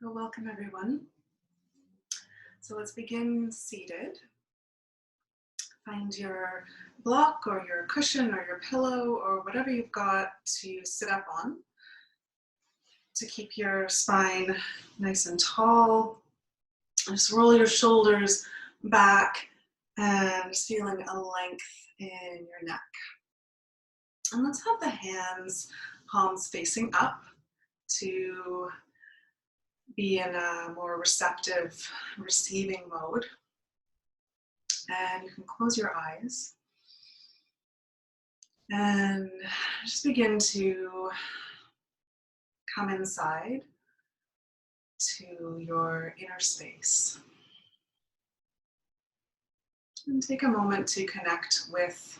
So welcome everyone. So let's begin seated. Find your block or your cushion or your pillow or whatever you've got to sit up on to keep your spine nice and tall. Just roll your shoulders back and just feeling a length in your neck. And let's have the hands, palms facing up to be in a more receptive, receiving mode. And you can close your eyes and just begin to come inside to your inner space. And take a moment to connect with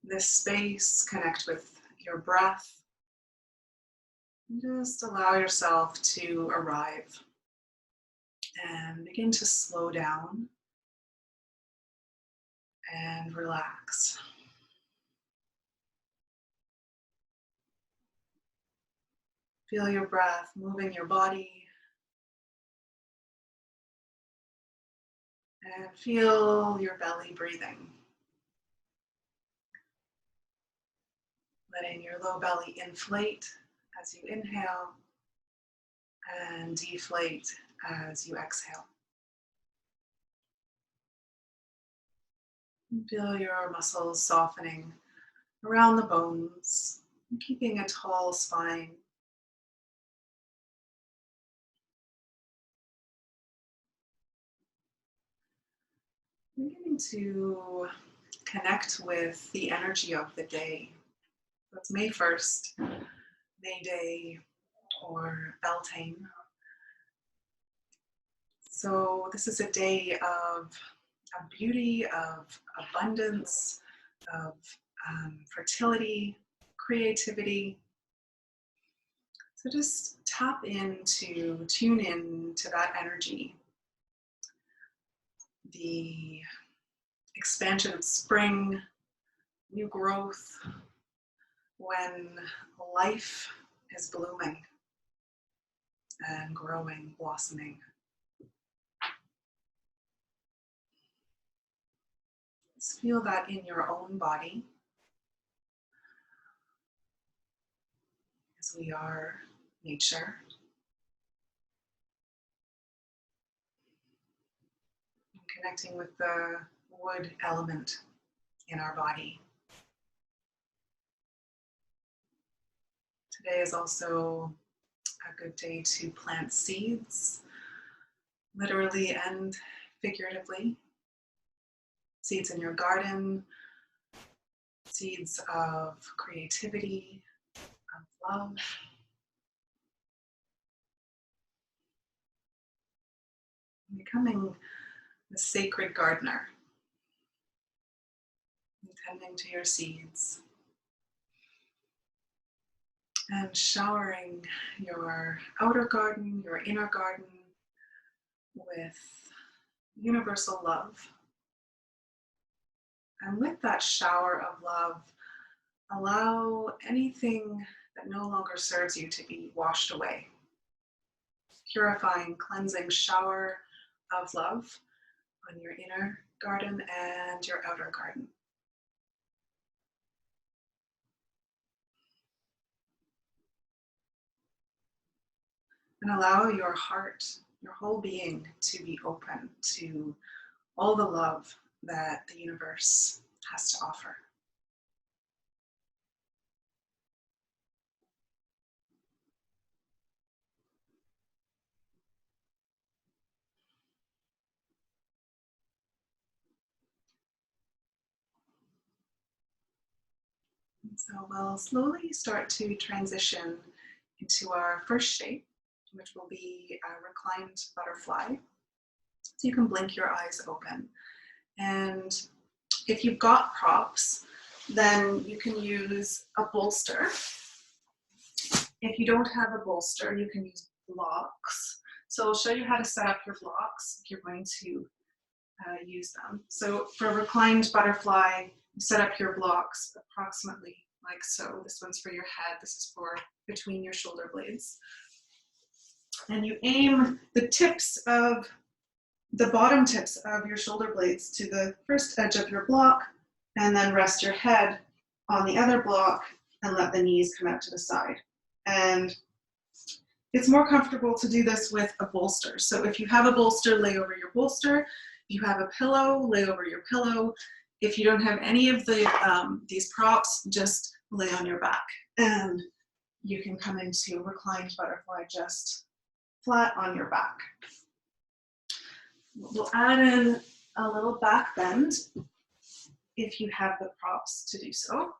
this space, connect with your breath. And just allow yourself to arrive and begin to slow down and relax. Feel your breath moving your body and feel your belly breathing. Letting your low belly inflate as you inhale and deflate as you exhale. And feel your muscles softening around the bones, and keeping a tall spine. Beginning to connect with the energy of the day. So it's May 1st, May Day, or Beltane. So this is a day of beauty, of abundance, of fertility, creativity. So just tune in to that energy. The expansion of spring, new growth, when life is blooming and growing, blossoming. Just feel that in your own body, as we are nature. And connecting with the wood element in our body. Today is also a good day to plant seeds, literally and figuratively. Seeds in your garden, seeds of creativity, of love. Becoming the sacred gardener, tending to your seeds and showering your outer garden, your inner garden with universal love. And with that shower of love, allow anything that no longer serves you to be washed away. Purifying, cleansing shower of love on your inner garden and your outer garden. And allow your heart, your whole being, to be open to all the love that the universe has to offer. And so we'll slowly start to transition into our first shape, which will be a reclined butterfly. So you can blink your eyes open. And if you've got props, then you can use a bolster. If you don't have a bolster, you can use blocks. So I'll show you how to set up your blocks if you're going to use them. So for a reclined butterfly, you set up your blocks approximately like so. This one's for your head, this is for between your shoulder blades. And you aim the tips of the bottom tips of your shoulder blades to the first edge of your block, and then rest your head on the other block and let the knees come out to the side. And it's more comfortable to do this with a bolster. So if you have a bolster, lay over your bolster. If you have a pillow, lay over your pillow. If you don't have any of these props, just lay on your back. And you can come into reclined butterfly just flat on your back. We'll add in a little back bend if you have the props to do so.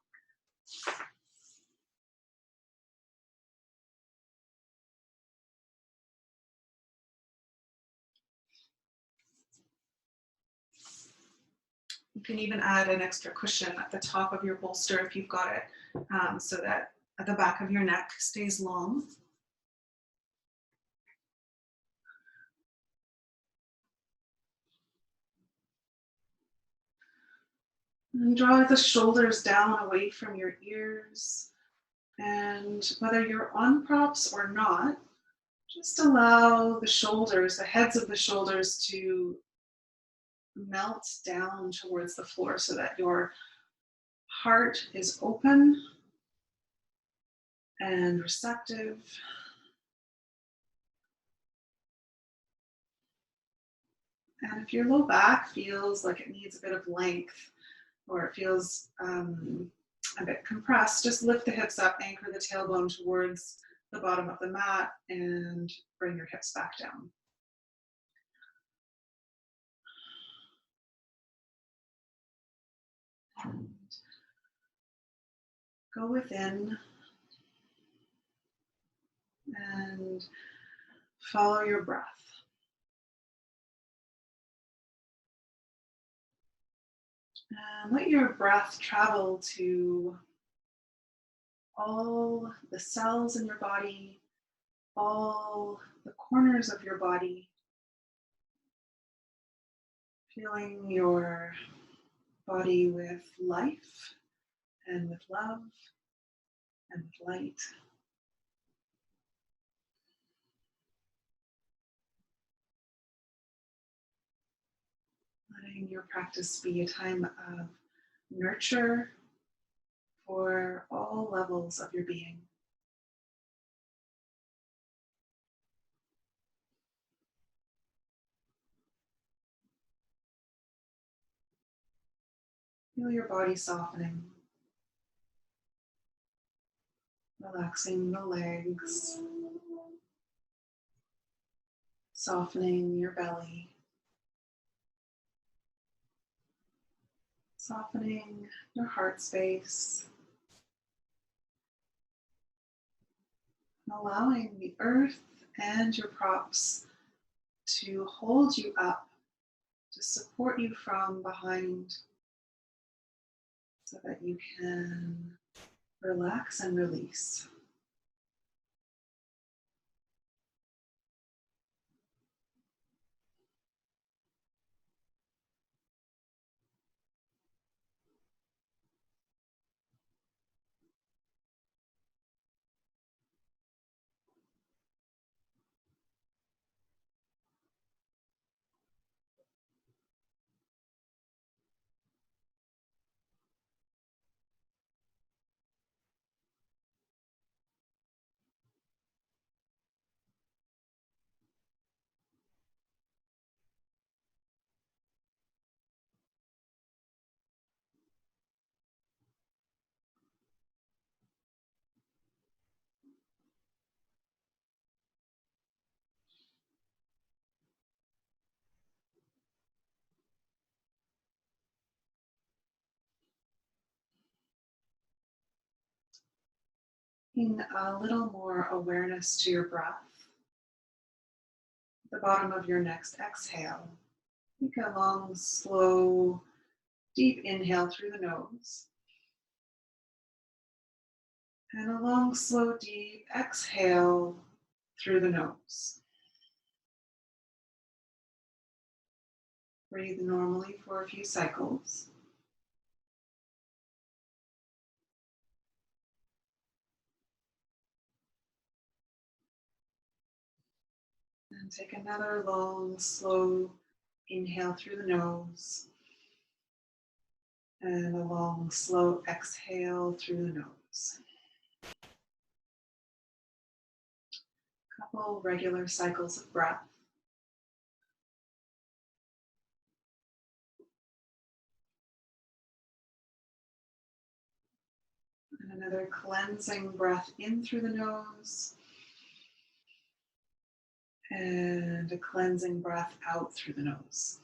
You can even add an extra cushion at the top of your bolster if you've got it, so that at the back of your neck stays long. And draw the shoulders down away from your ears. And whether you're on props or not, just allow the shoulders, the heads of the shoulders to melt down towards the floor so that your heart is open and receptive. And if your low back feels like it needs a bit of length or it feels a bit compressed, just lift the hips up, anchor the tailbone towards the bottom of the mat, and bring your hips back down. And go within and follow your breath. And let your breath travel to all the cells in your body, all the corners of your body, filling your body with life and with love and with light. Letting your practice be a time of nurture for all levels of your being. Feel your body softening, relaxing the legs, softening your belly, softening your heart space, and allowing the earth and your props to hold you up, to support you from behind, so that you can relax and release. Bring a little more awareness to your breath. At the bottom of your next exhale, take a long, slow, deep inhale through the nose. And a long, slow, deep exhale through the nose. Breathe normally for a few cycles. And take another long, slow inhale through the nose. And a long, slow exhale through the nose. Couple regular cycles of breath. And another cleansing breath in through the nose. And a cleansing breath out through the nose.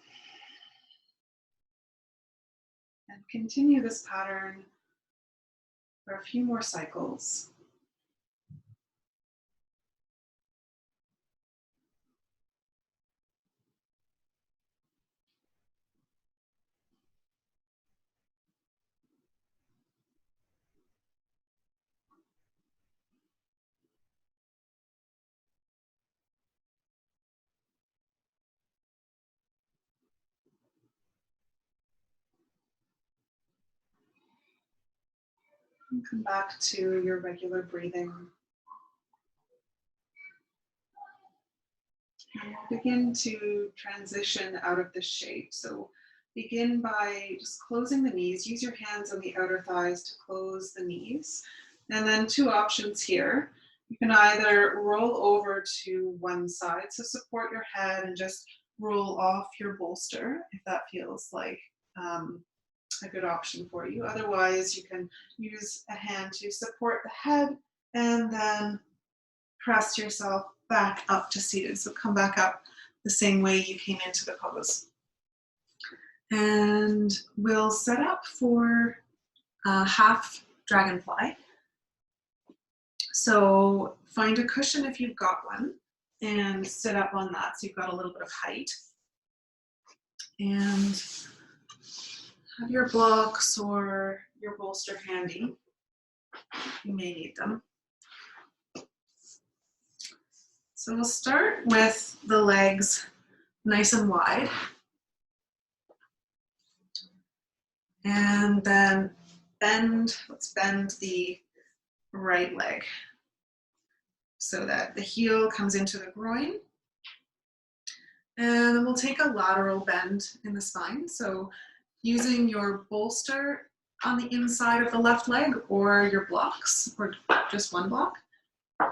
And continue this pattern for a few more cycles. And come back to your regular breathing. And begin to transition out of this shape. So begin by just closing the knees. Use your hands on the outer thighs to close the knees. And then two options here. You can either roll over to one side, so support your head and just roll off your bolster if that feels like a good option for you. Otherwise, you can use a hand to support the head and then press yourself back up to seated. So come back up the same way you came into the pose. And we'll set up for a half dragonfly. So find a cushion if you've got one and sit up on that so you've got a little bit of height. And have your blocks or your bolster handy. You may need them. So we'll start with the legs nice and wide. And then let's bend the right leg so that the heel comes into the groin. And then we'll take a lateral bend in the spine. So using your bolster on the inside of the left leg or your blocks, or just one block,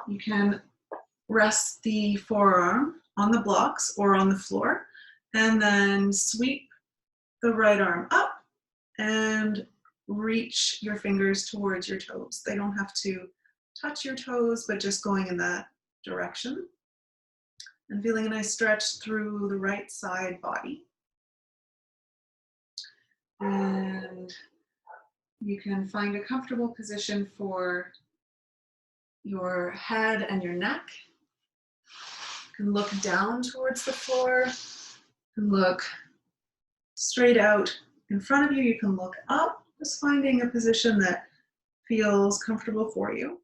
you can rest the forearm on the blocks or on the floor, and then sweep the right arm up and reach your fingers towards your toes. They don't have to touch your toes, but just going in that direction. And feeling a nice stretch through the right side body. And you can find a comfortable position for your head and your neck. You can look down towards the floor and look straight out in front of you. You can look up, just finding a position that feels comfortable for you.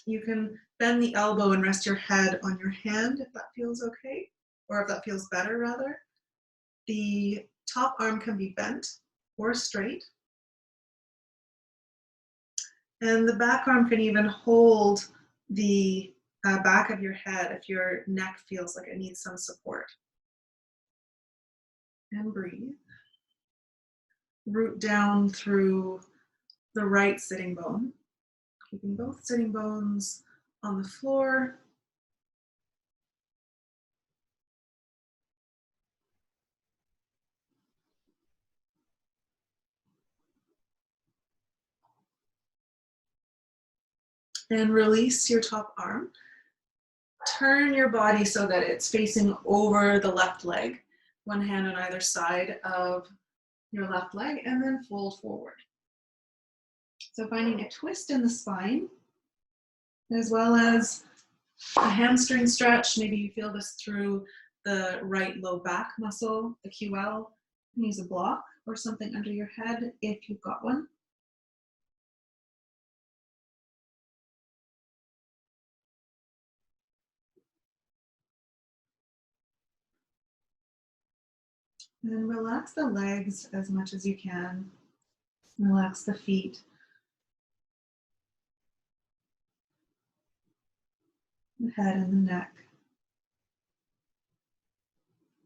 You can bend the elbow and rest your head on your hand if that feels okay, or if that feels better rather. The top arm can be bent or straight. And the back arm can even hold the back of your head if your neck feels like it needs some support. And breathe. Root down through the right sitting bone, keeping both sitting bones on the floor. And release your top arm. Turn your body so that it's facing over the left leg, one hand on either side of your left leg, and then fold forward. So finding a twist in the spine, as well as a hamstring stretch. Maybe you feel this through the right low back muscle, the QL. Use a block or something under your head if you've got one. And then relax the legs as much as you can. Relax the feet. The head and the neck.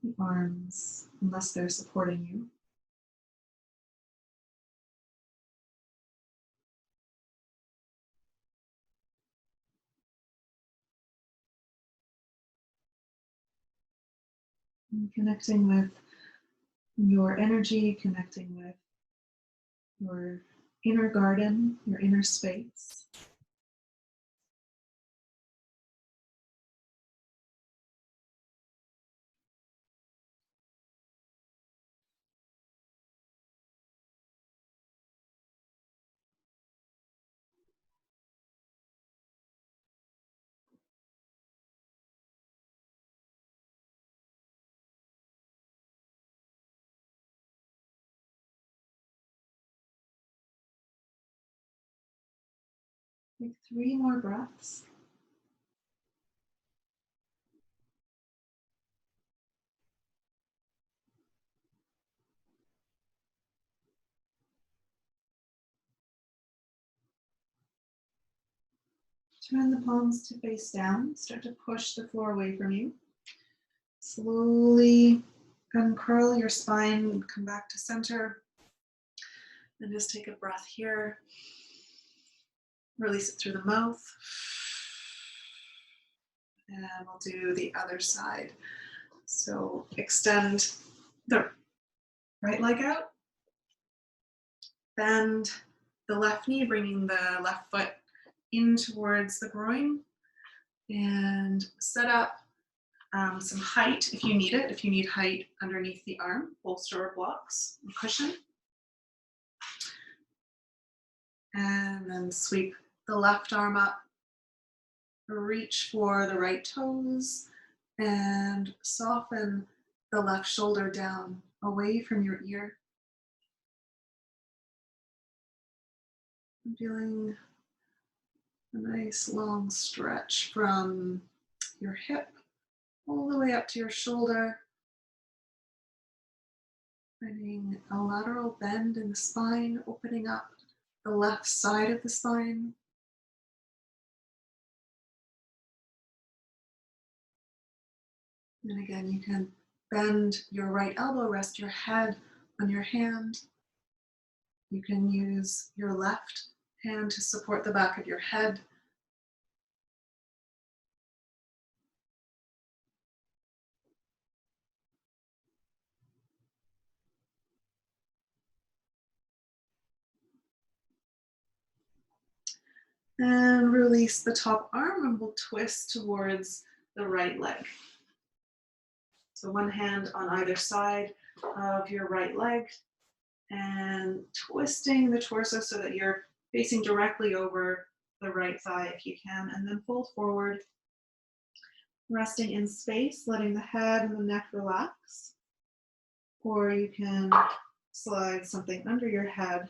the arms, unless they're supporting you. And connecting with your energy, connecting with your inner garden, your inner space. Take 3 more breaths. Turn the palms to face down. Start to push the floor away from you. Slowly uncurl your spine, come back to center, and just take a breath here. Release it through the mouth. And we'll do the other side. So extend the right leg out. Bend the left knee, bringing the left foot in towards the groin. And set up some height if you need it. If you need height underneath the arm, bolster or blocks, or cushion. And then sweep the left arm up. Reach for the right toes and soften the left shoulder down away from your ear. I'm feeling a nice long stretch from your hip all the way up to your shoulder. Finding a lateral bend in the spine, opening up the left side of the spine. And again, you can bend your right elbow, rest your head on your hand. You can use your left hand to support the back of your head. And release the top arm and we'll twist towards the right leg. So one hand on either side of your right leg and twisting the torso so that you're facing directly over the right thigh if you can, and then fold forward, resting in space, letting the head and the neck relax. Or you can slide something under your head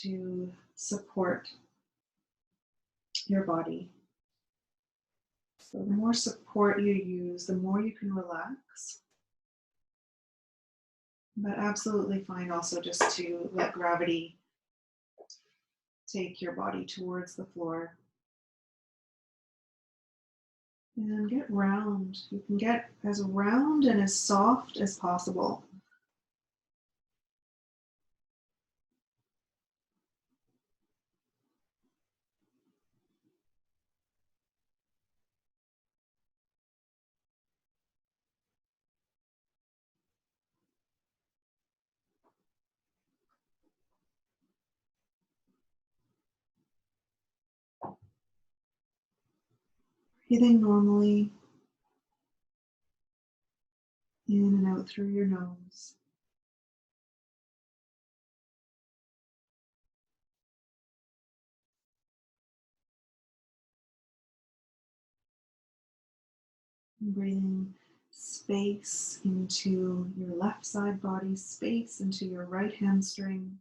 to support your body. So the more support you use, the more you can relax. But absolutely fine also just to let gravity take your body towards the floor. And get round. You can get as round and as soft as possible. Breathing normally in and out through your nose. Breathing space into your left side body, space into your right hamstring.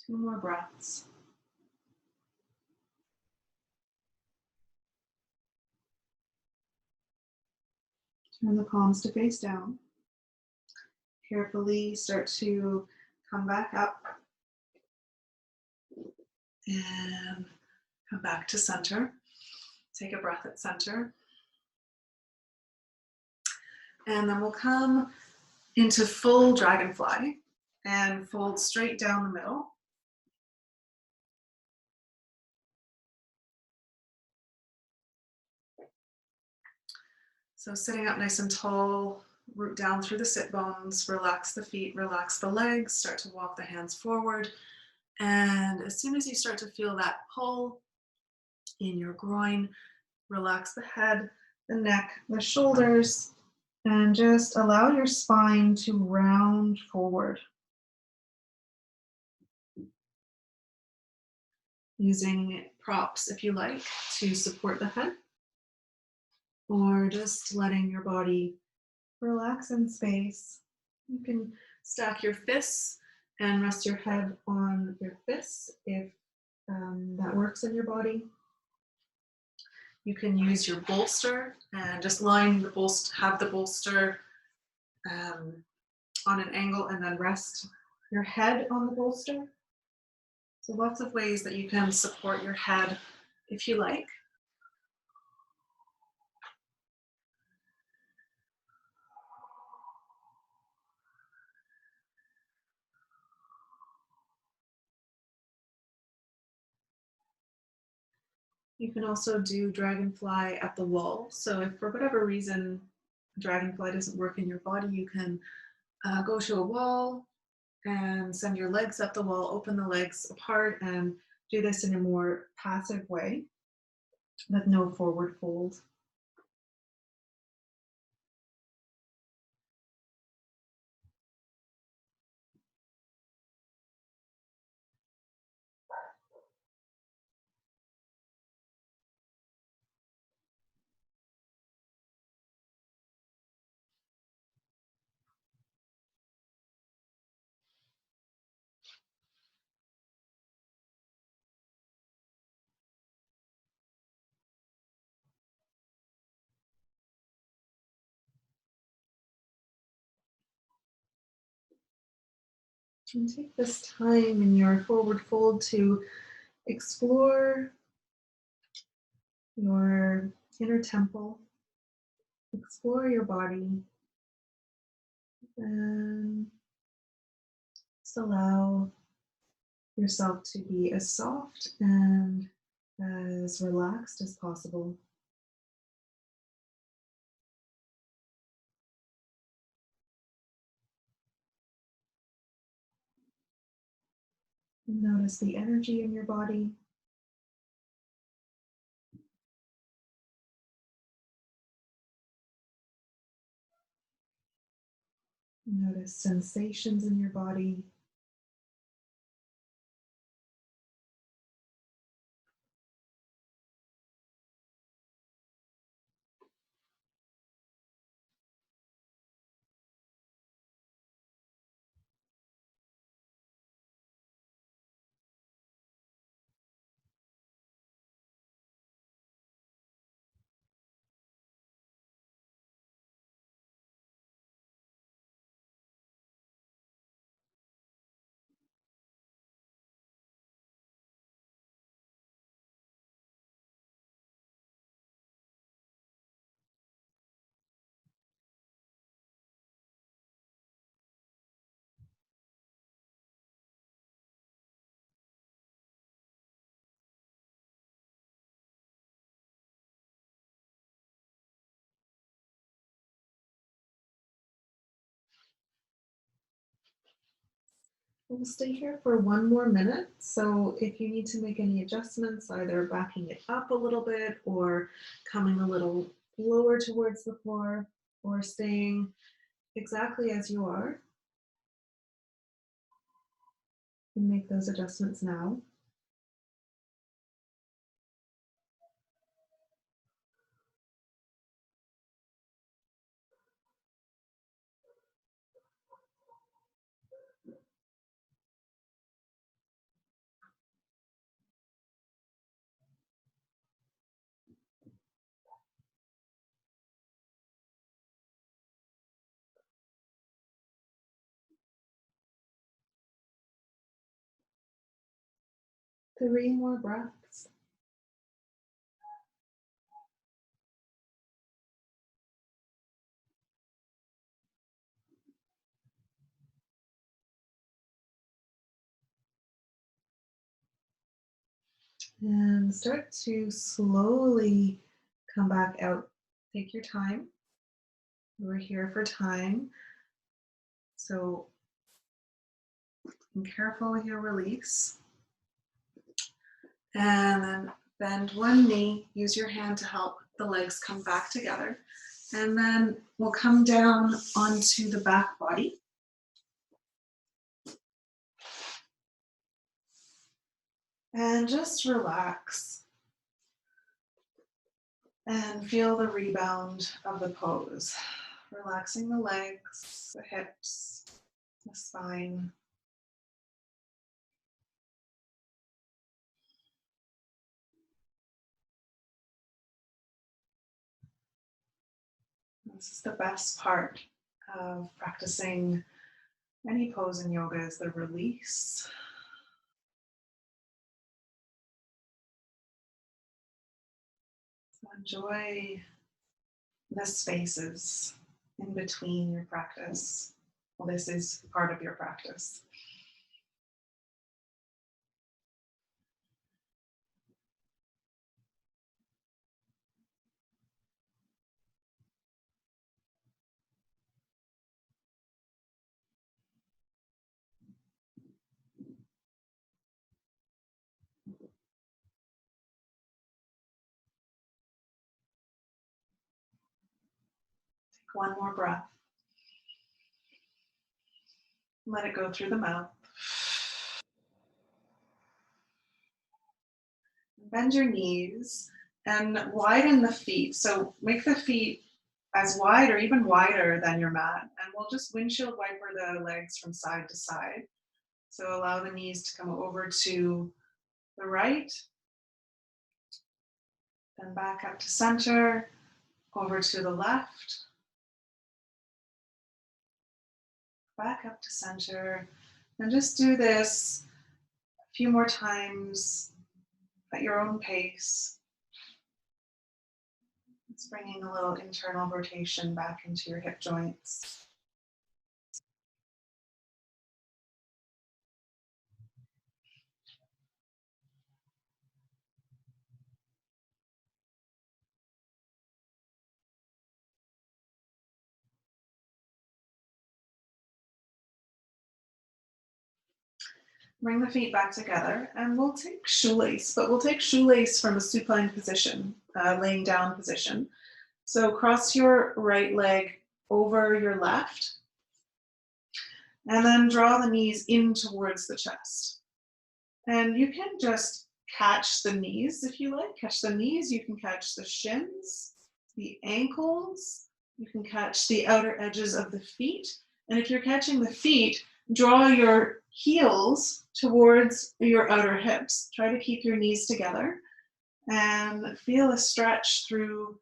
Two more breaths. Turn the palms to face down. Carefully start to come back up. And come back to center. Take a breath at center. And then we'll come into full dragonfly and fold straight down the middle. So sitting up nice and tall, root down through the sit bones, relax the feet, relax the legs, start to walk the hands forward. And as soon as you start to feel that pull in your groin, relax the head, the neck, the shoulders, and just allow your spine to round forward. Using props, if you like, to support the head, or just letting your body relax in space. You can stack your fists and rest your head on your fists if that works in your body. You can use your bolster and just line the bolster, have the bolster on an angle and then rest your head on the bolster. So lots of ways that you can support your head if you like. You can also do dragonfly at the wall. So if for whatever reason dragonfly doesn't work in your body, you can go to a wall and send your legs up the wall, open the legs apart, and do this in a more passive way with no forward fold. And take this time in your forward fold to explore your inner temple, explore your body, and just allow yourself to be as soft and as relaxed as possible. Notice the energy in your body. Notice sensations in your body. We'll stay here for one more minute. So if you need to make any adjustments, either backing it up a little bit or coming a little lower towards the floor or staying exactly as you are, you can make those adjustments now. 3 more breaths. And start to slowly come back out. Take your time. We're here for time. So be careful with your release. And then bend one knee. Use your hand to help the legs come back together. And then we'll come down onto the back body. And just relax. And feel the rebound of the pose. Relaxing the legs, the hips, the spine. This is the best part of practicing any pose in yoga is the release. So enjoy the spaces in between your practice. Well, this is part of your practice. Take one more breath. Let it go through the mouth. Bend your knees and widen the feet. So make the feet as wide or even wider than your mat. And we'll just windshield wiper the legs from side to side. So allow the knees to come over to the right, then back up to center, over to the left, back up to center. And just do this a few more times at your own pace. It's bringing a little internal rotation back into your hip joints. Bring the feet back together and we'll take shoelace, but we'll take shoelace from a supine position, laying down position. So cross your right leg over your left and then draw the knees in towards the chest. And you can just catch the knees if you like. Catch the knees, you can catch the shins, the ankles, you can catch the outer edges of the feet. And if you're catching the feet, draw your heels towards your outer hips. Try to keep your knees together and feel a stretch through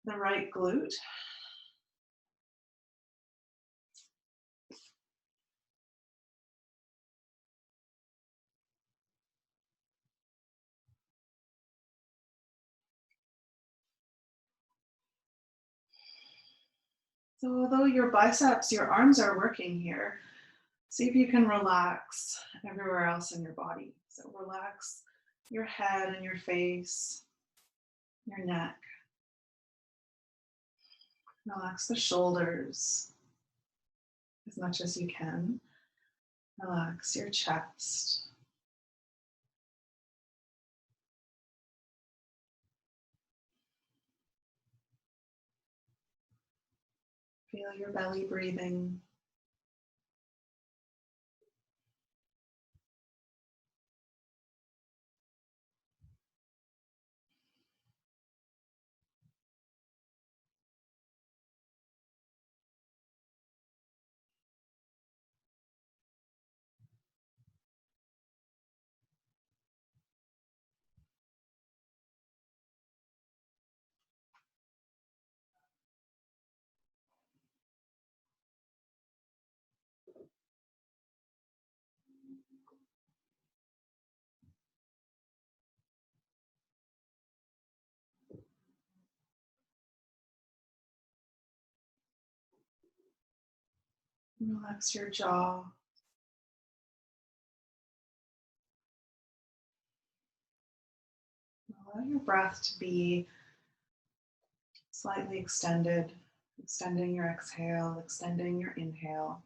the right glute. So although your biceps, your arms are working here, see if you can relax everywhere else in your body. So relax your head and your face, your neck. Relax the shoulders as much as you can. Relax your chest. Feel your belly breathing. Relax your jaw. Allow your breath to be slightly extended, extending your exhale, extending your inhale.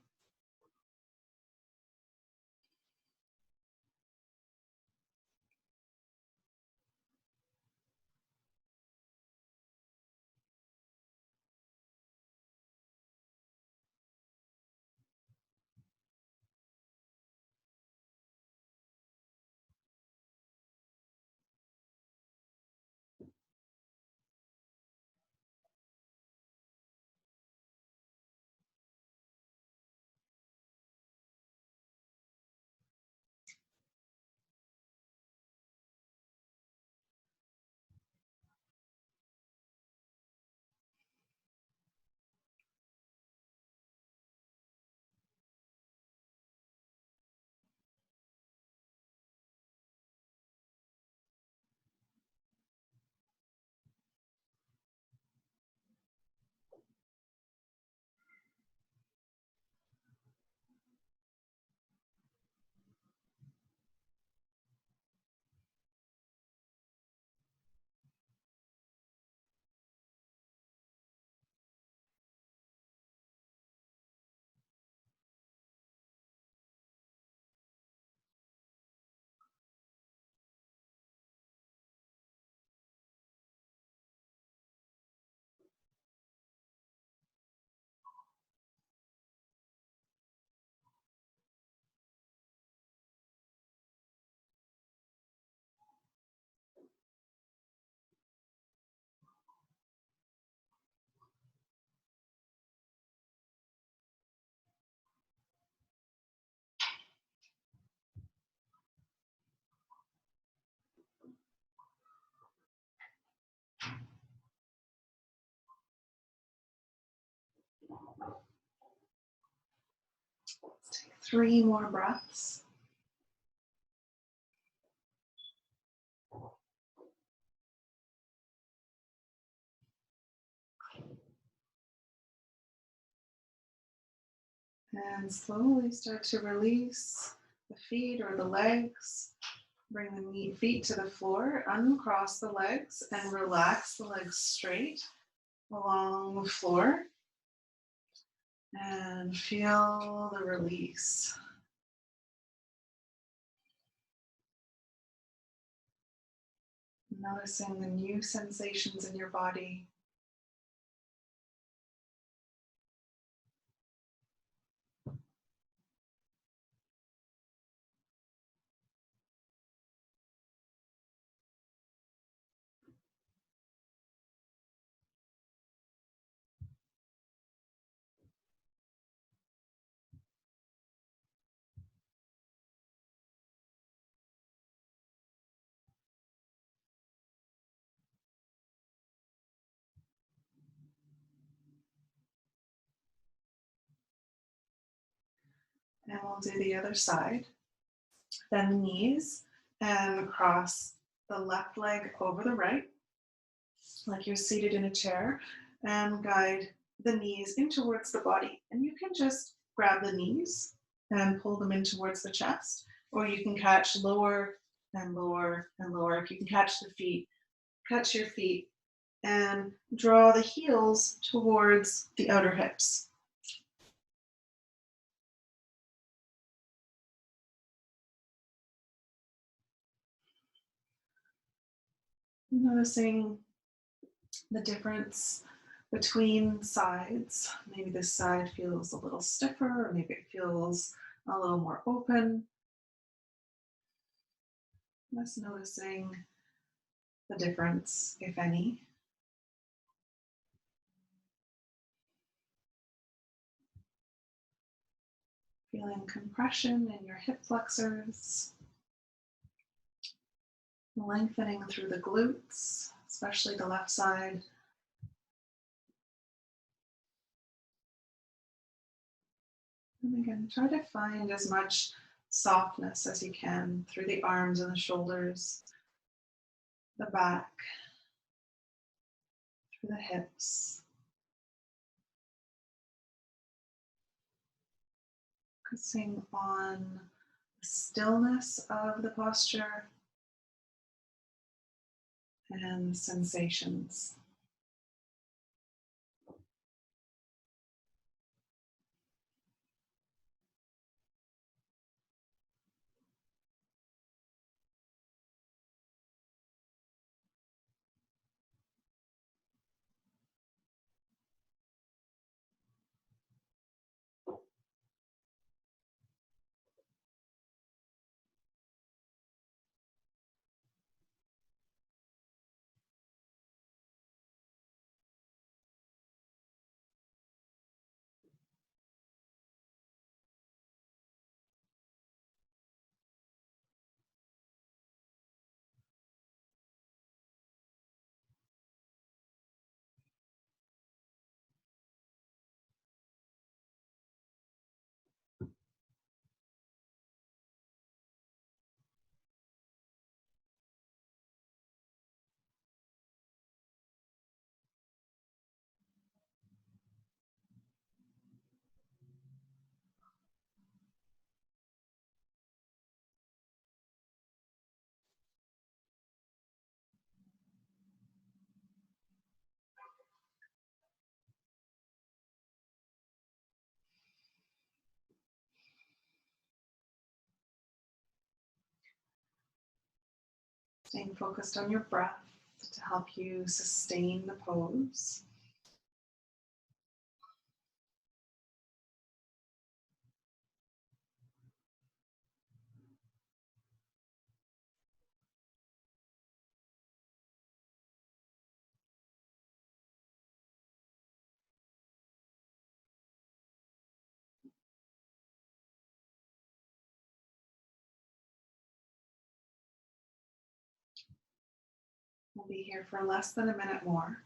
Let's take 3 more breaths. And slowly start to release the feet or the legs. Bring the feet to the floor, uncross the legs, and relax the legs straight along the floor. And feel the release. Noticing the new sensations in your body. And we'll do the other side. Bend the knees and cross the left leg over the right, like you're seated in a chair, and guide the knees in towards the body. And you can just grab the knees and pull them in towards the chest, or you can catch lower and lower and lower. If you can catch the feet, catch your feet and draw the heels towards the outer hips. Noticing the difference between sides. Maybe this side feels a little stiffer, or maybe it feels a little more open. Just noticing the difference, if any. Feeling compression in your hip flexors, lengthening through the glutes, especially the left side. And again, try to find as much softness as you can through the arms and the shoulders, the back, through the hips. Focusing on the stillness of the posture and the sensations. Staying focused on your breath to help you sustain the pose. We'll be here for less than a minute more.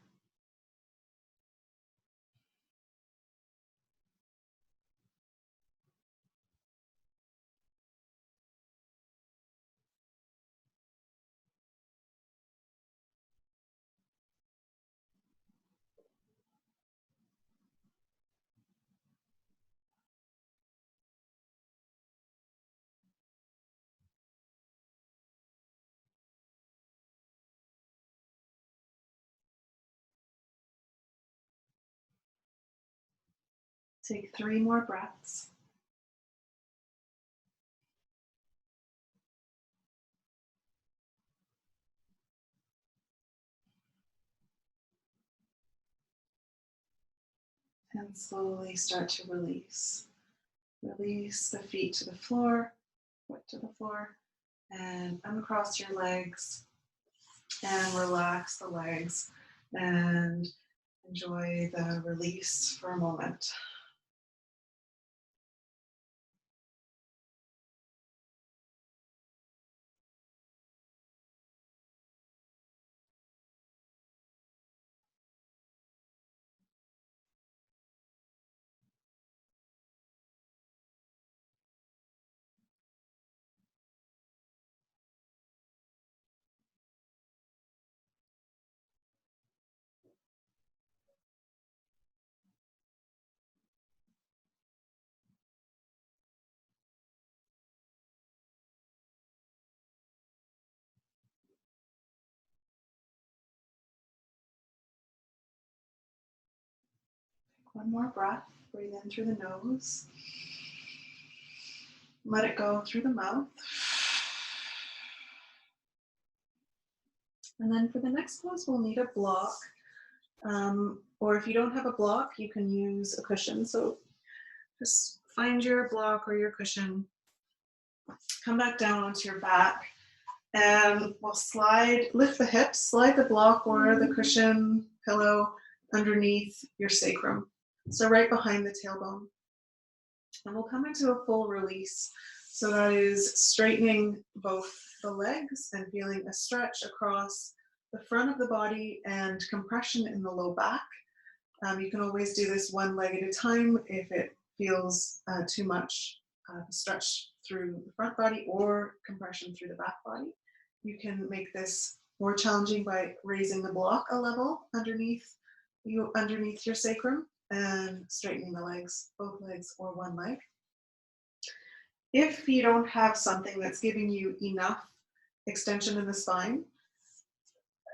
Take 3 more breaths. And slowly start to release. Release the feet to the floor, foot to the floor, and uncross your legs and relax the legs and enjoy the release for a moment. One more breath. Breathe in through the nose. Let it go through the mouth. And then for the next pose, we'll need a block. Or if you don't have a block, you can use a cushion. So just find your block or your cushion. Come back down onto your back. And we'll lift the hips, slide the block or the cushion, pillow underneath your sacrum. So right behind the tailbone. And we'll come into a full release. So that is straightening both the legs and feeling a stretch across the front of the body and compression in the low back. You can always do this one leg at a time if it feels too much stretch through the front body or compression through the back body. You can make this more challenging by raising the block a level underneath your sacrum and straightening the legs, both legs or one leg. If you don't have something that's giving you enough extension in the spine,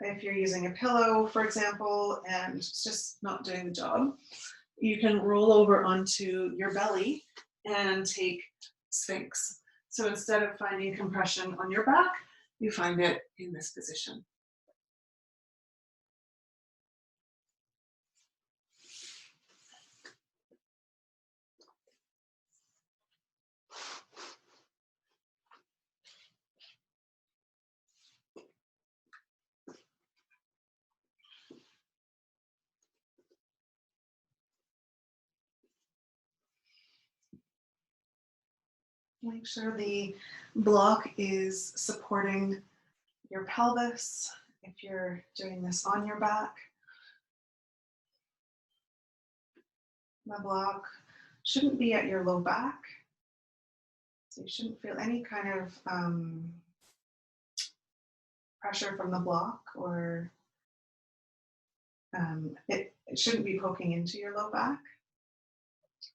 if you're using a pillow, for example, and it's just not doing the job, you can roll over onto your belly and take Sphinx. So instead of finding compression on your back, you find it in this position. Make sure the block is supporting your pelvis if you're doing this on your back. The block shouldn't be at your low back, so you shouldn't feel any kind of pressure from the block, or it shouldn't be poking into your low back.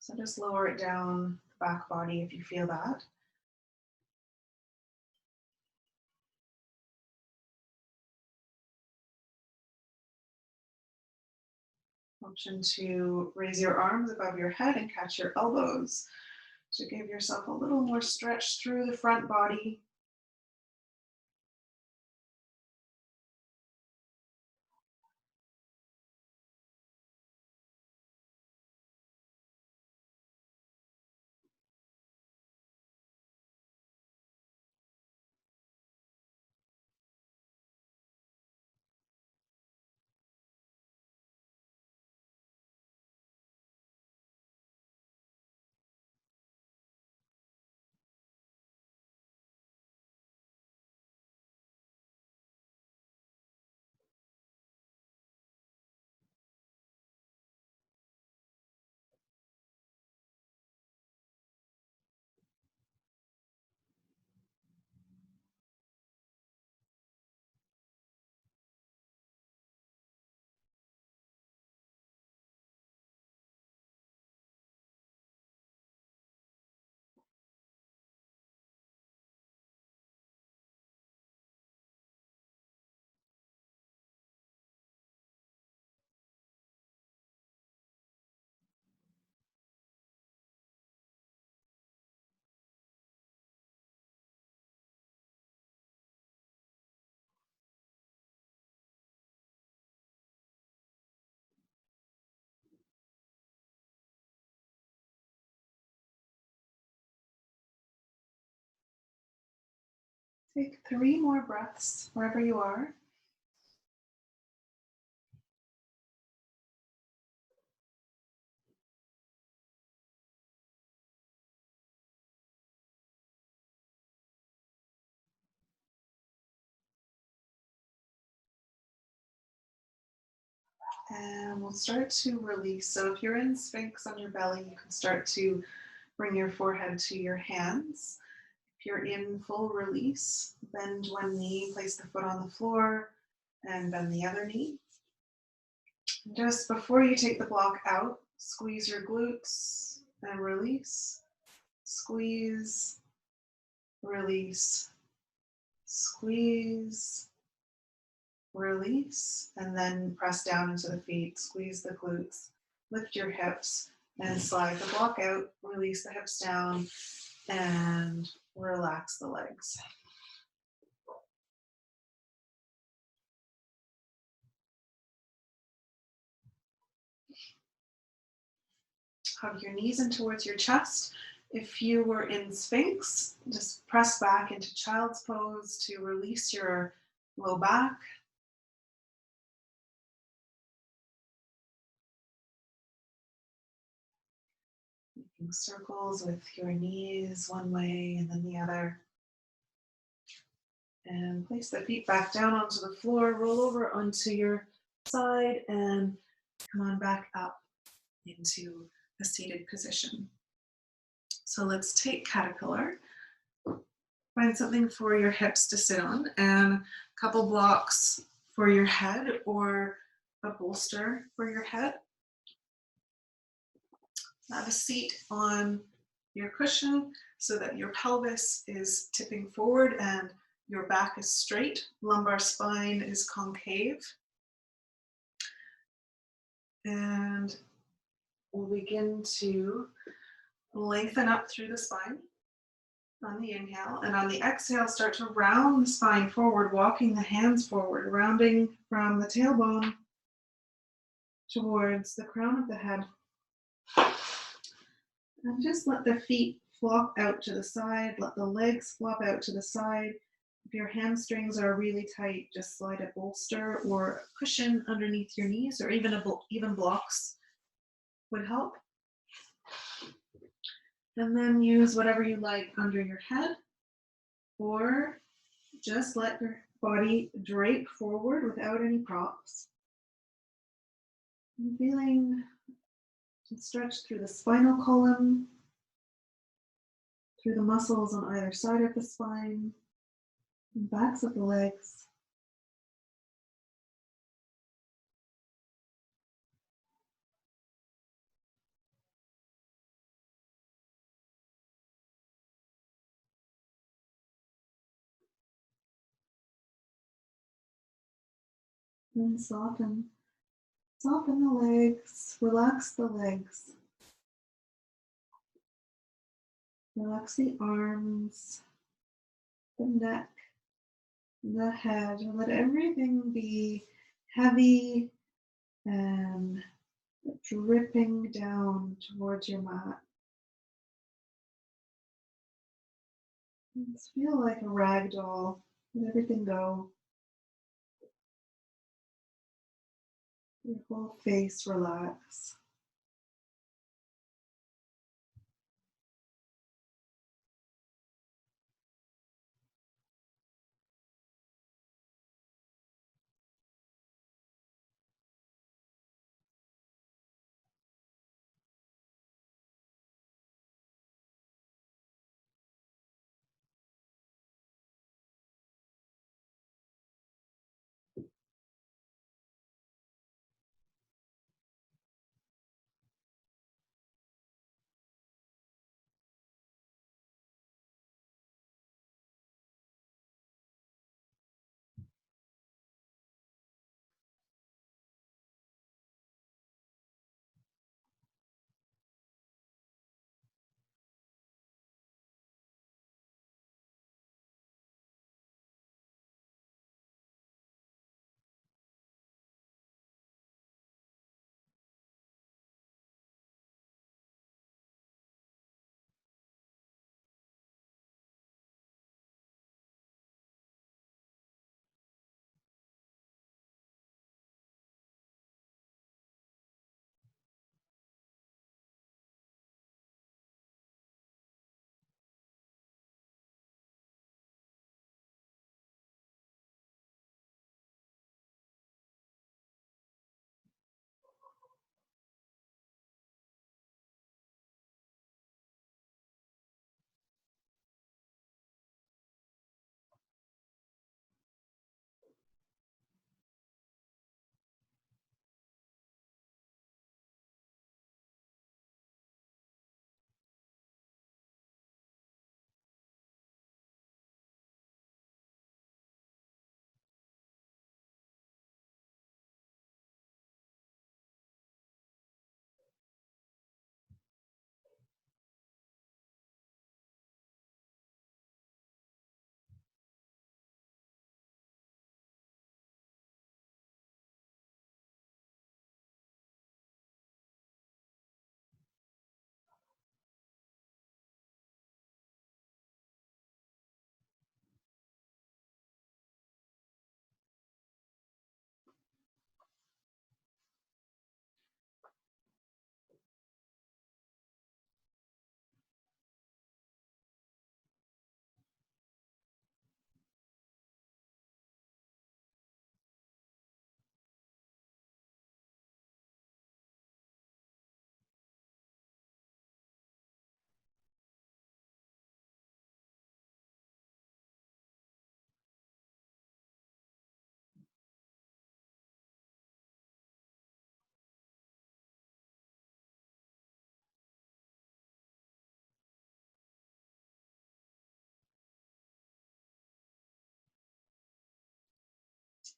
So just lower it down the back body if you feel that. Option to raise your arms above your head and catch your elbows to give yourself a little more stretch through the front body. Take 3 more breaths wherever you are. And we'll start to release. So if you're in Sphinx on your belly, you can start to bring your forehead to your hands. If you're in full release, bend one knee, place the foot on the floor, and bend the other knee. Just before you take the block out, squeeze your glutes and release. Squeeze, release, squeeze, release, and then press down into the feet, squeeze the glutes, lift your hips, and slide the block out, release the hips down, and relax the legs. Hug your knees in towards your chest. If you were in Sphinx, just press back into child's pose to release your low back. Making circles with your knees one way and then the other. And place the feet back down onto the floor, roll over onto your side, and come on back up into a seated position. So let's take caterpillar. Find something for your hips to sit on and a couple blocks for your head or a bolster for your head. Have a seat on your cushion so that your pelvis is tipping forward and your back is straight, lumbar spine is concave. And we'll begin to lengthen up through the spine on the inhale. And on the exhale, start to round the spine forward, walking the hands forward, rounding from the tailbone towards the crown of the head. And just let the feet flop out to the side, let the legs flop out to the side. If your hamstrings are really tight, just slide a bolster or a cushion underneath your knees, or even blocks would help. And then use whatever you like under your head, or just let your body drape forward without any props. And feeling to stretch through the spinal column, through the muscles on either side of the spine, and backs of the legs. And soften the legs, relax the legs. Relax the arms, the neck, the head. Let everything be heavy and dripping down towards your mat. Just feel like a rag doll. Let everything go. Your whole face relax.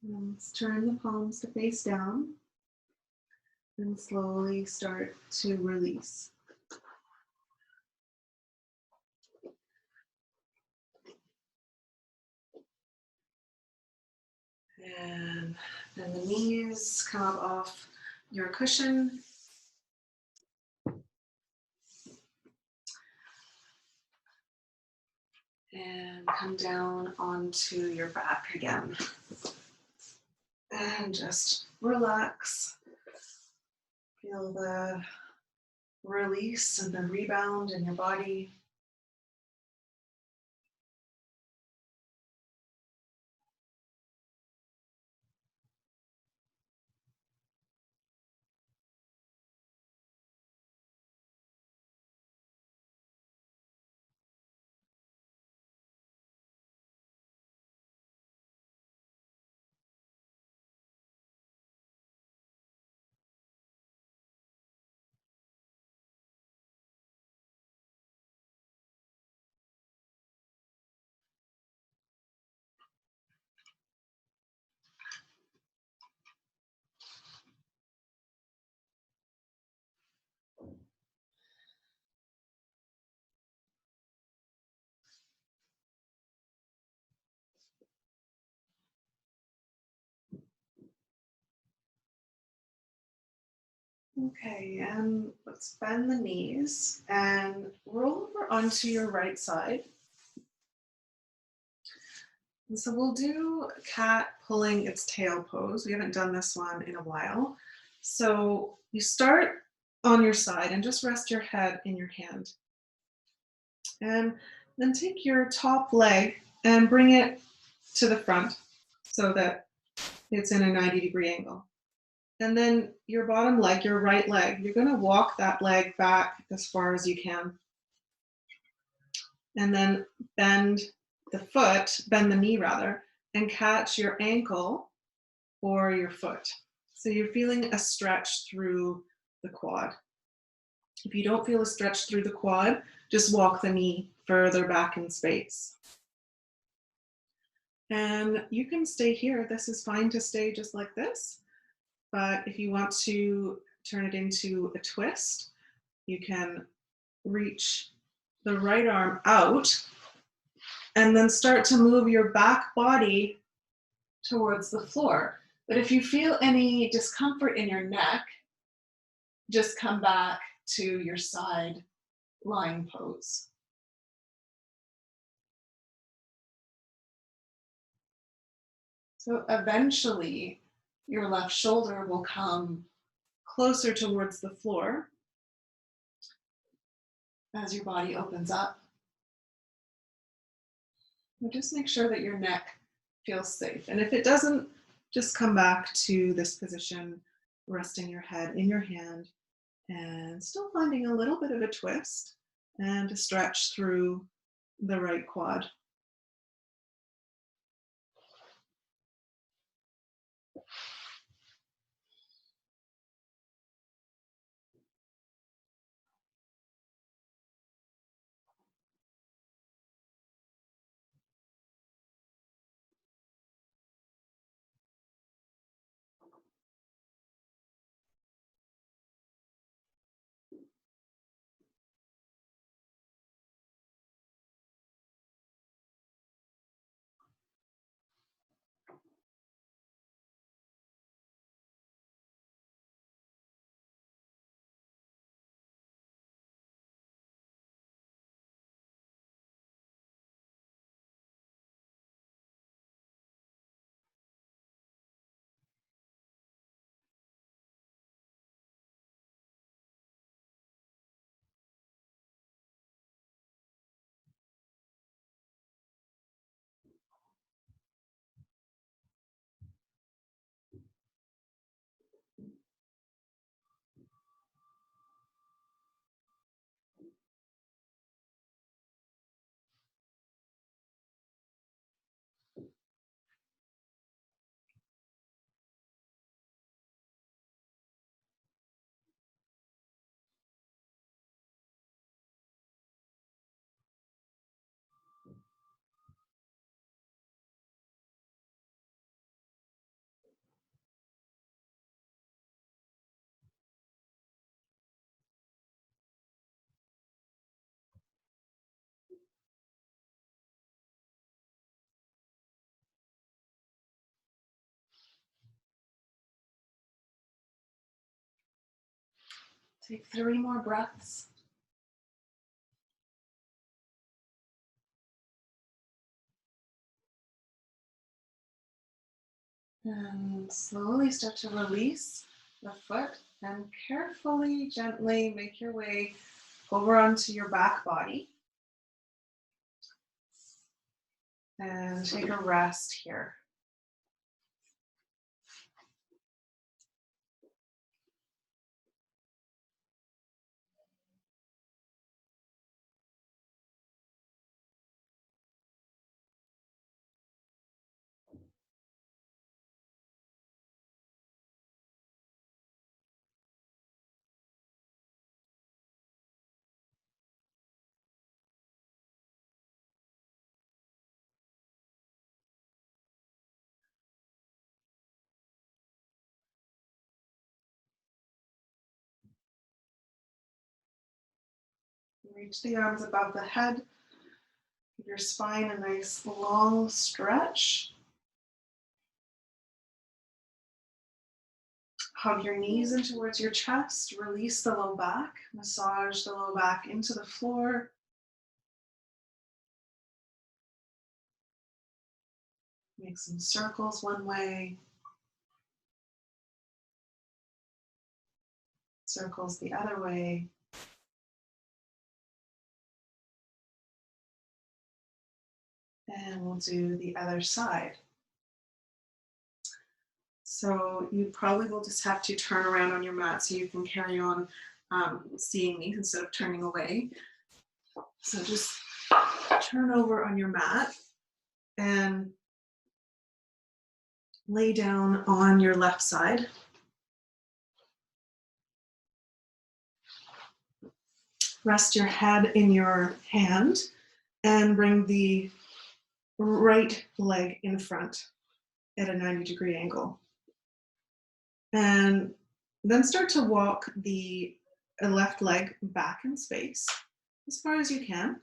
And let's turn the palms to face down and slowly start to release. And then the knees come up off your cushion. And come down onto your back again. And just relax. Feel the release and the rebound in your body. Okay, and let's bend the knees and roll over onto your right side. And so we'll do cat pulling its tail pose. We haven't done this one in a while. So you start on your side and just rest your head in your hand. And then take your top leg and bring it to the front so that it's in a 90-degree angle. And then your bottom leg, your right leg, you're going to walk that leg back as far as you can. And then bend bend the knee rather, and catch your ankle or your foot. So you're feeling a stretch through the quad. If you don't feel a stretch through the quad, just walk the knee further back in space. And you can stay here. This is fine to stay just like this. But if you want to turn it into a twist, you can reach the right arm out and then start to move your back body towards the floor. But if you feel any discomfort in your neck, just come back to your side lying pose. So eventually, your left shoulder will come closer towards the floor as your body opens up. But just make sure that your neck feels safe. And if it doesn't, just come back to this position, resting your head in your hand and still finding a little bit of a twist and a stretch through the right quad. Take 3 more breaths. And slowly start to release the foot and carefully, gently make your way over onto your back body and take a rest here. Reach the arms above the head. Give your spine a nice long stretch. Hug your knees in towards your chest. Release the low back. Massage the low back into the floor. Make some circles one way, circles the other way. And we'll do the other side. So you probably will just have to turn around on your mat so you can carry on seeing me instead of turning away. So just turn over on your mat and lay down on your left side. Rest your head in your hand and bring the right leg in front at a 90-degree angle. And then start to walk the left leg back in space as far as you can.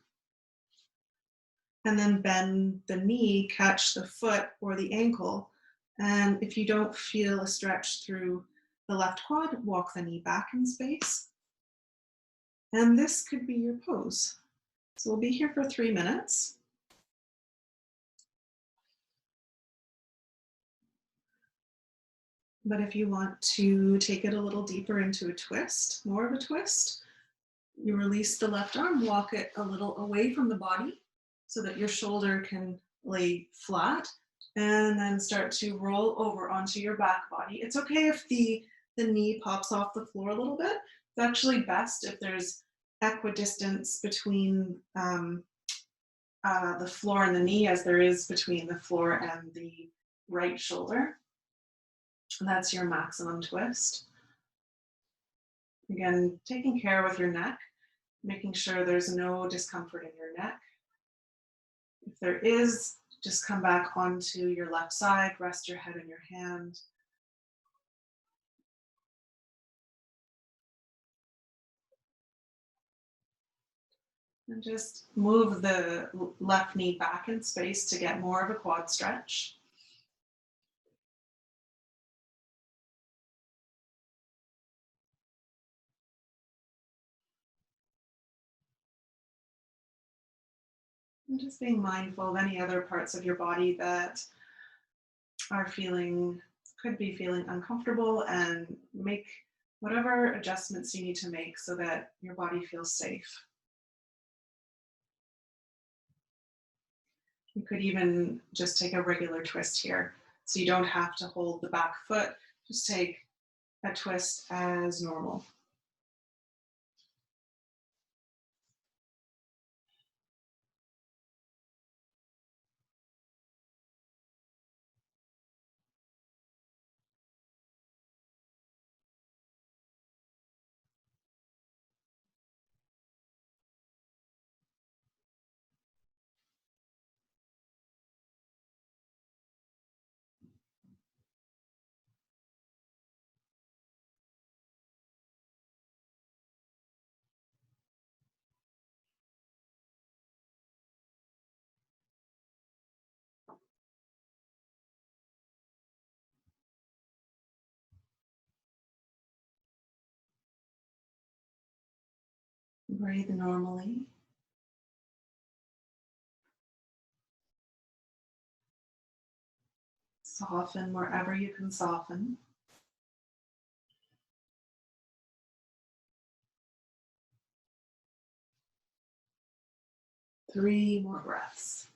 And then bend the knee, catch the foot or the ankle. And if you don't feel a stretch through the left quad, walk the knee back in space. And this could be your pose. So we'll be here for 3 minutes. But if you want to take it a little deeper into a twist, more of a twist, you release the left arm, walk it a little away from the body so that your shoulder can lay flat, and then start to roll over onto your back body. It's okay if the knee pops off the floor a little bit. It's actually best if there's equidistance between the floor and the knee as there is between the floor and the right shoulder. And that's your maximum twist. Again, taking care with your neck, making sure there's no discomfort in your neck. If there is, just come back onto your left side, rest your head in your hand. And just move the left knee back in space to get more of a quad stretch. And just being mindful of any other parts of your body that are could be feeling uncomfortable, and make whatever adjustments you need to make so that your body feels safe. You could even just take a regular twist here. So you don't have to hold the back foot, just take a twist as normal. Breathe normally. Soften wherever you can soften. 3 more breaths.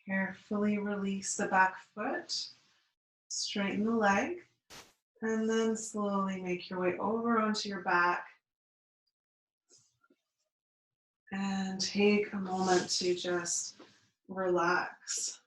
Carefully release the back foot, straighten the leg, and then slowly make your way over onto your back and take a moment to just relax.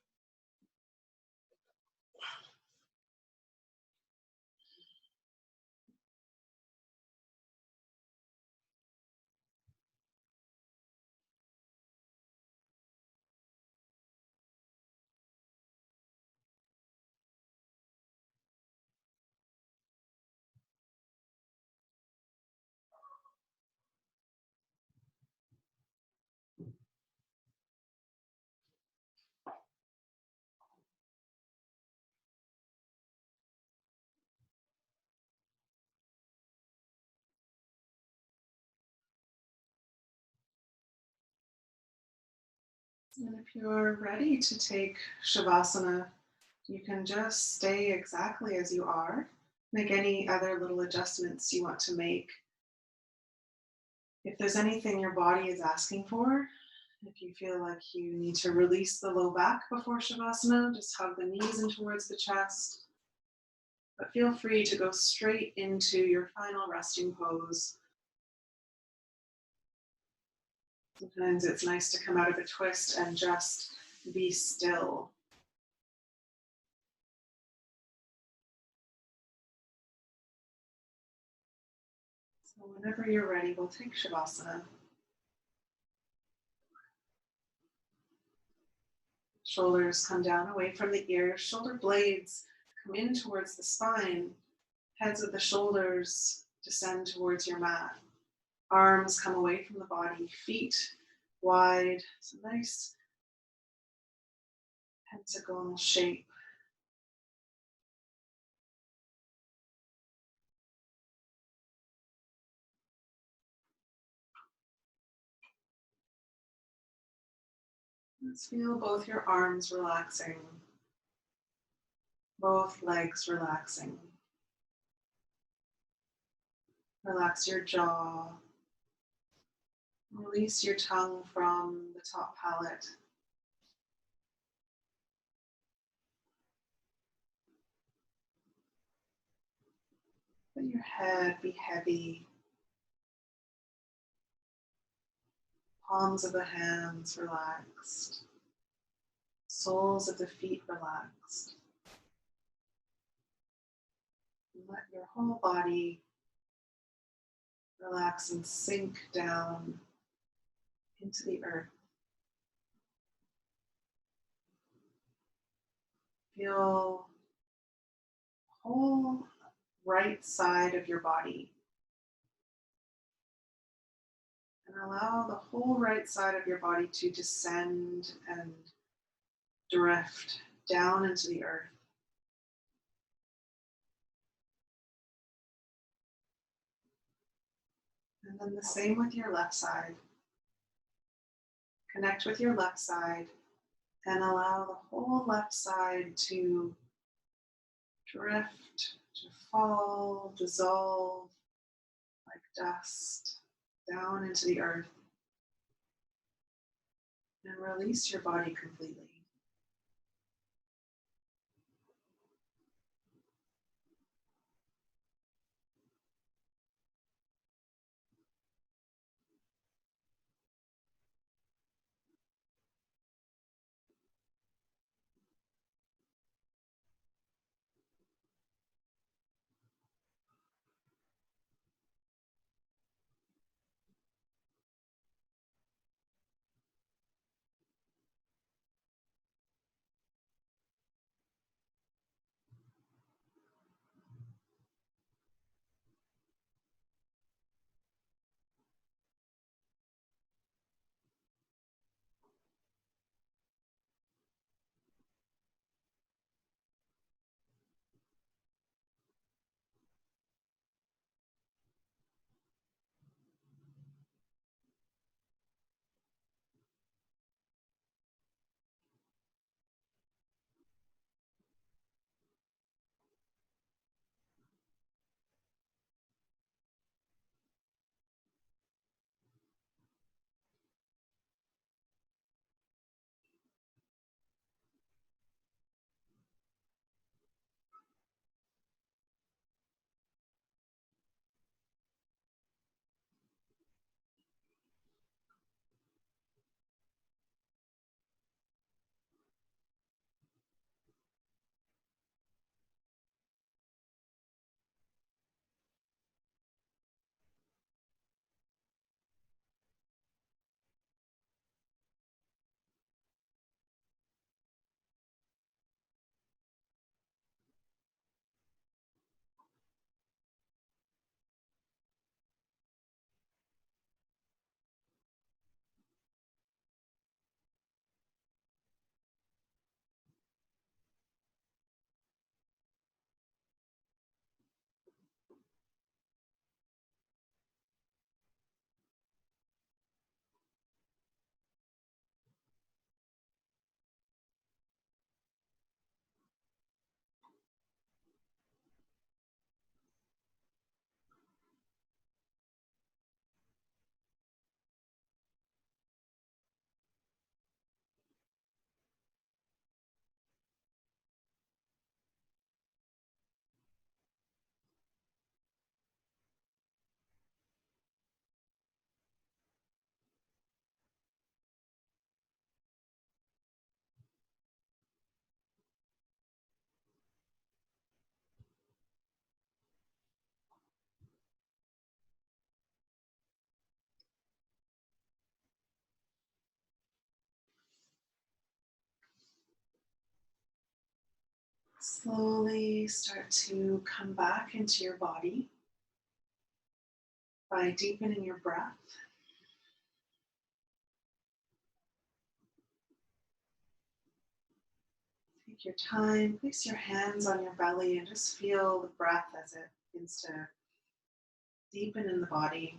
And if you're ready to take Shavasana, you can just stay exactly as you are. Make any other little adjustments you want to make. If there's anything your body is asking for, if you feel like you need to release the low back before Shavasana, just hug the knees in towards the chest. But feel free to go straight into your final resting pose. Sometimes it's nice to come out of a twist and just be still. So whenever you're ready, we'll take Shavasana. Shoulders come down away from the ears. Shoulder blades come in towards the spine. Heads of the shoulders descend towards your mat. Arms come away from the body. Feet wide. It's a nice pentagonal shape. Let's feel both your arms relaxing. Both legs relaxing. Relax your jaw. Release your tongue from the top palate. Let your head be heavy. Palms of the hands relaxed. Soles of the feet relaxed. And let your whole body relax and sink down into the earth. Feel the whole right side of your body. And allow the whole right side of your body to descend and drift down into the earth. And then the same with your left side. Connect with your left side and allow the whole left side to drift, to fall, dissolve like dust down into the earth. And release your body completely. Slowly start to come back into your body by deepening your breath. Take your time, place your hands on your belly and just feel the breath as it begins to deepen in the body.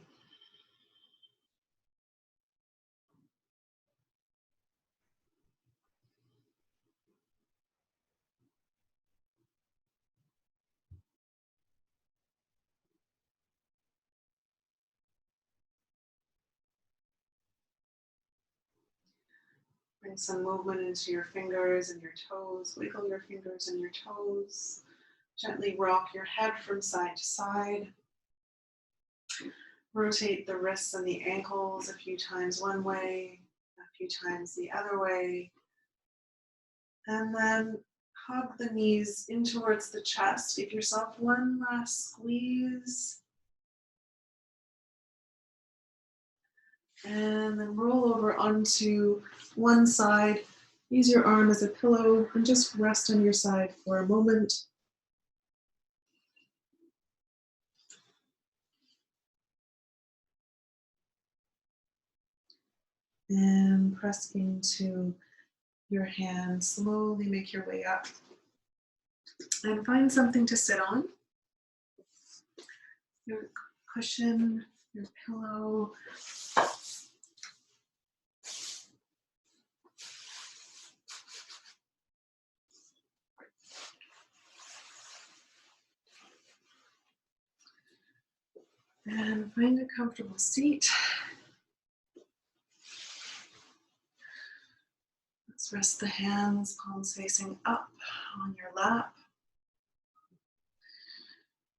Bring some movement into your fingers and your toes. Wiggle your fingers and your toes. Gently rock your head from side to side. Rotate the wrists and the ankles a few times one way, a few times the other way. And then hug the knees in towards the chest. Give yourself one last squeeze. And then roll over onto one side. Use your arm as a pillow and just rest on your side for a moment. And press into your hand. Slowly make your way up. And find something to sit on. Your cushion, your pillow. And find a comfortable seat. Let's rest the hands, palms facing up on your lap.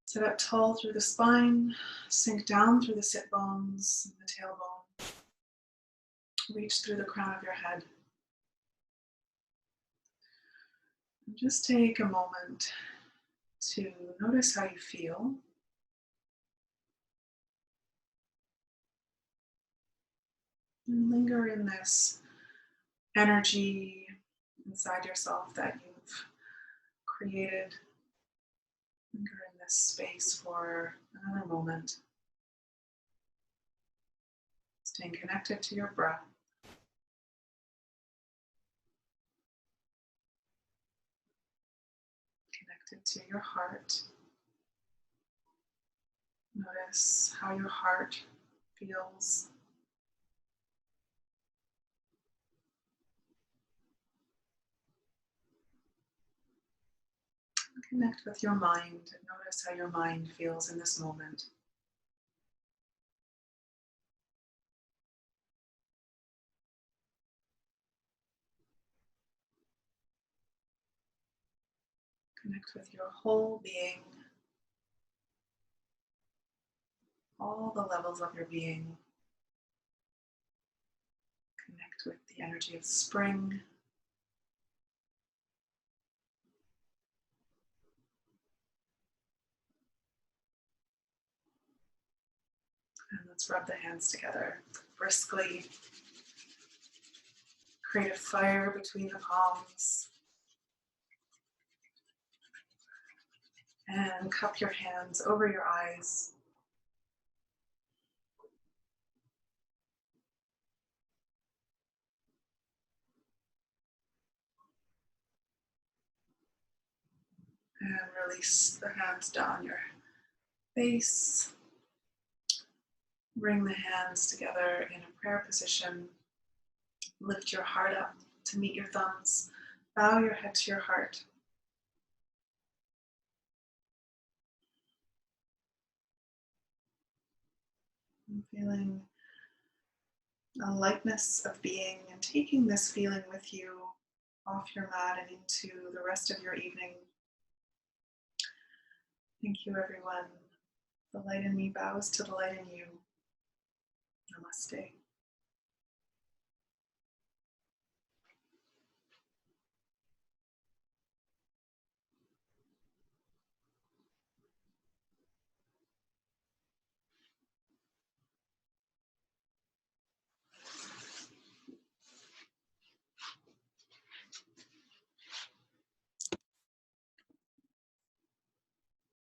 Sit up tall through the spine, sink down through the sit bones and the tailbone. Reach through the crown of your head. And just take a moment to notice how you feel. And linger in this energy inside yourself that you've created. Linger in this space for another moment. Staying connected to your breath. Connected to your heart. Notice how your heart feels. Connect with your mind and notice how your mind feels in this moment. Connect with your whole being, all the levels of your being. Connect with the energy of spring. And let's rub the hands together briskly. Create a fire between the palms. And cup your hands over your eyes. And release the hands down your face. Bring the hands together in a prayer position. Lift your heart up to meet your thumbs. Bow your head to your heart. And feeling a lightness of being and taking this feeling with you off your mat and into the rest of your evening. Thank you, everyone. The light in me bows to the light in you. Namaste.